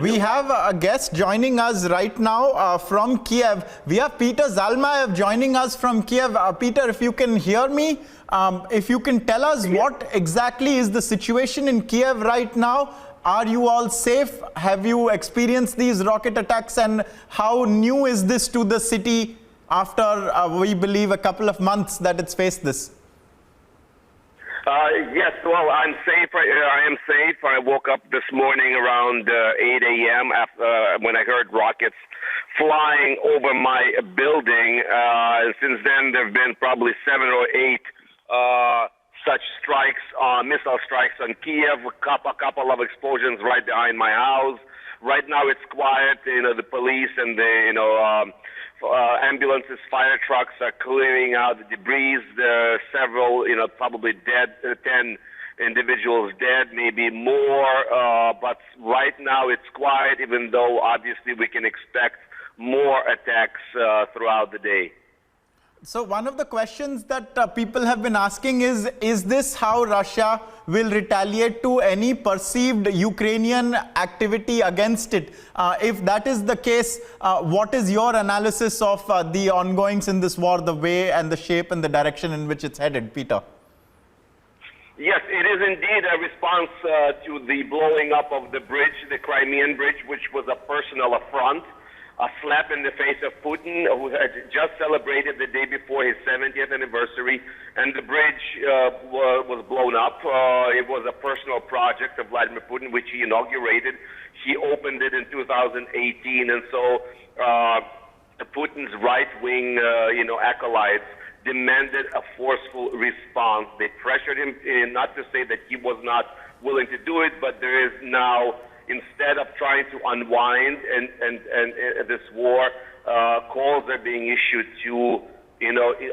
We have a guest joining us right now from Kiev. We have Peter Zalmayev joining us from Kiev. Peter, if you can hear me, if you can tell us what exactly is the situation in Kiev right now. Are you all safe? Have you experienced these rocket attacks, and how new is this to the city after, we believe, a couple of months that it's faced this? Yes, well, I'm safe. I am safe. I woke up this morning around 8 a.m. When I heard rockets flying over my building. Since then, there have been probably 7 or 8 such strikes, missile strikes on Kiev, a couple of explosions right behind my house. Right now it's quiet. The police and the, ambulances, fire trucks are clearing out the debris. There are several, probably dead, 10 individuals dead, maybe more. But right now it's quiet, even though obviously we can expect more attacks throughout the day. So one of the questions that people have been asking is this how Russia will retaliate to any perceived Ukrainian activity against it? If that is the case, what is your analysis of the ongoings in this war, the way and the shape and the direction in which it's headed, Peter? Yes, it is indeed a response to the blowing up of the bridge, the Crimean bridge, which was a personal affront. A slap in the face of Putin, who had just celebrated the day before his 70th anniversary, and the bridge was blown up. It was a personal project of Vladimir Putin, which he inaugurated. He opened it in 2018, and so Putin's right-wing, acolytes demanded a forceful response. They pressured him, not to say that he was not willing to do it, but there is now, instead of trying to unwind and this war, calls are being issued to,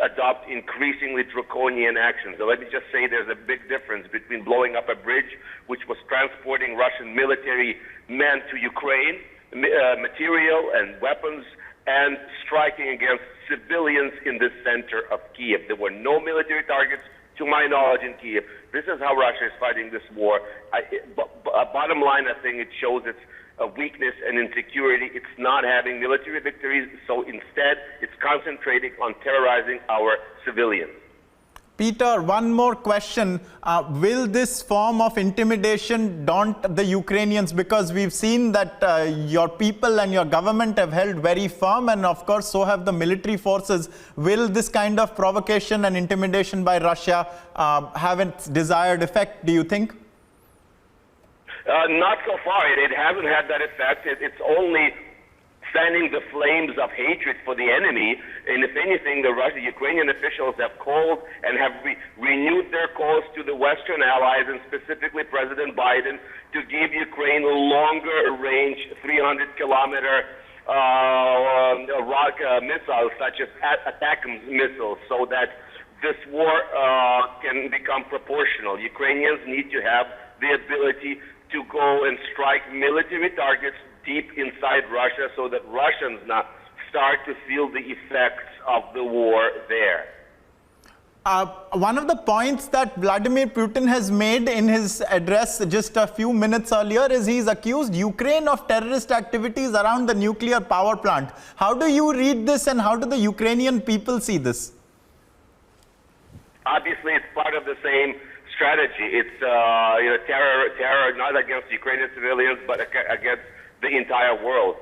adopt increasingly draconian actions. So let me just say there's a big difference between blowing up a bridge, which was transporting Russian military men to Ukraine, material and weapons, and striking against civilians in the center of Kiev. There were no military targets, to my knowledge, in Kiev. This is how Russia is fighting this war. Bottom line, I think it shows its weakness and insecurity. It's not having military victories, so instead it's concentrating on terrorizing our civilians. Peter, one more question. Will this form of intimidation daunt the Ukrainians? Because we've seen that your people and your government have held very firm, and of course so have the military forces. Will this kind of provocation and intimidation by Russia have its desired effect, do you think? Not so far. It hasn't had that effect. It's only fanning the flames of hatred for the enemy. And if anything, the Ukrainian officials have called and have renewed their calls to the Western allies, and specifically President Biden, to give Ukraine longer range 300-kilometer missiles, such as ATACMS missiles, so that this war can become proportional. Ukrainians need to have the ability to go and strike military targets deep inside Russia, so that Russians now start to feel the effects of the war there. One of the points that Vladimir Putin has made in his address just a few minutes earlier is he's accused Ukraine of terrorist activities around the nuclear power plant. How do you read this, and how do the Ukrainian people see this? Obviously, it's part of the same strategy. It's terror not against Ukrainian civilians, but against the entire world.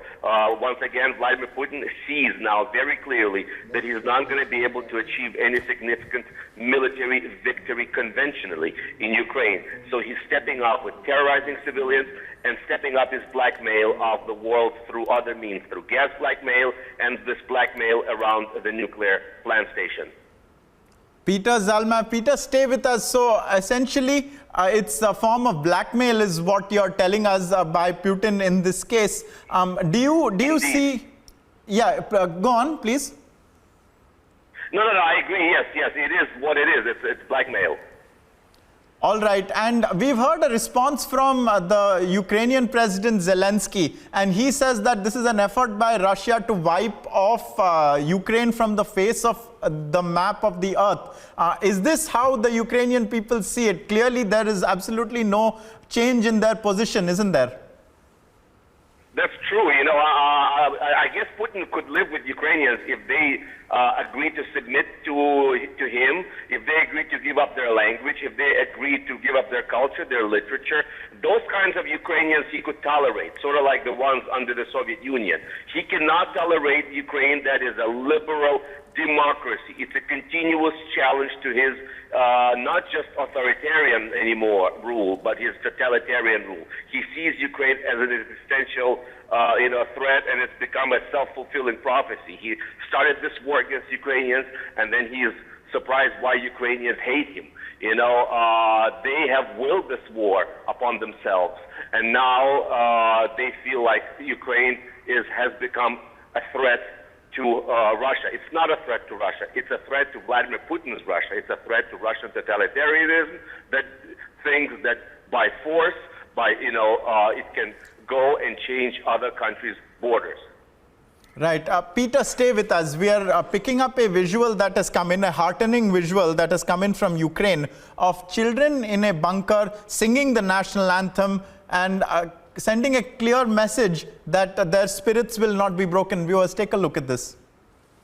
Once again, Vladimir Putin sees now very clearly that he's not going to be able to achieve any significant military victory conventionally in Ukraine. So he's stepping up with terrorizing civilians and stepping up his blackmail of the world through other means, through gas blackmail and this blackmail around the nuclear plant station. Peter Zalmayev, Peter, stay with us. So essentially, it's a form of blackmail is what you're telling us by Putin in this case. Do you see? Yeah, go on, please. No, I agree. Yes, it is what it is. It's blackmail. All right, and we've heard a response from the Ukrainian President Zelensky, and he says that this is an effort by Russia to wipe off Ukraine from the face of the map of the earth. Is this how the Ukrainian people see it? Clearly, there is absolutely no change in their position, isn't there? That's true. You know, I guess Putin could live with Ukrainians if they agree to submit to him, if they agree to give up their language, if they agree to give up their culture, their literature. Those kinds of Ukrainians he could tolerate, sort of like the ones under the Soviet Union. He cannot tolerate Ukraine that is a liberal democracy. It's a continuous challenge to his not just authoritarian anymore rule, but his totalitarian rule. He sees Ukraine as an existential threat, and it's become a self-fulfilling prophecy. He started this war against Ukrainians, and then he is surprised why Ukrainians hate him. You know, they have willed this war upon themselves, and now they feel like Ukraine has become a threat to Russia. It's not a threat to Russia. It's a threat to Vladimir Putin's Russia. It's a threat to Russian totalitarianism that thinks that by force, it can go and change other countries' borders. Right. Peter, stay with us. We are picking up a visual that has come in, a heartening visual that has come in from Ukraine of children in a bunker singing the national anthem and sending a clear message that their spirits will not be broken. Viewers, take a look at this.